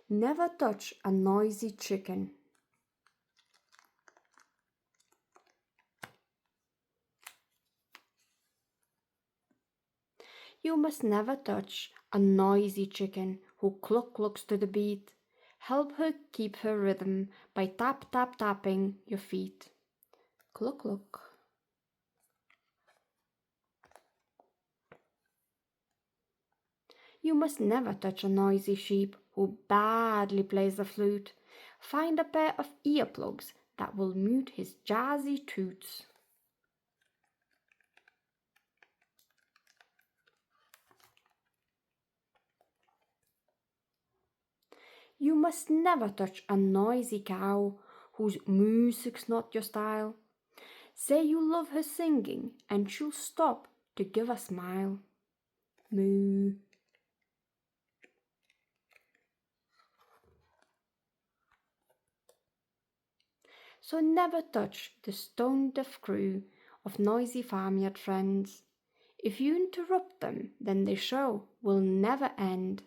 Never touch a noisy chicken. You must never touch a noisy chicken who clucks to the beat. Help her keep her rhythm by tapping your feet. Cluck. You must never touch a noisy sheep who badly plays the flute. Find a pair of earplugs that will mute his jazzy toots. You must never touch a noisy cow whose music's not your style. Say you love her singing and she'll stop to give a smile. Moo. So never touch the stone-deaf crew of noisy farmyard friends. If you interrupt them, then the show will never end.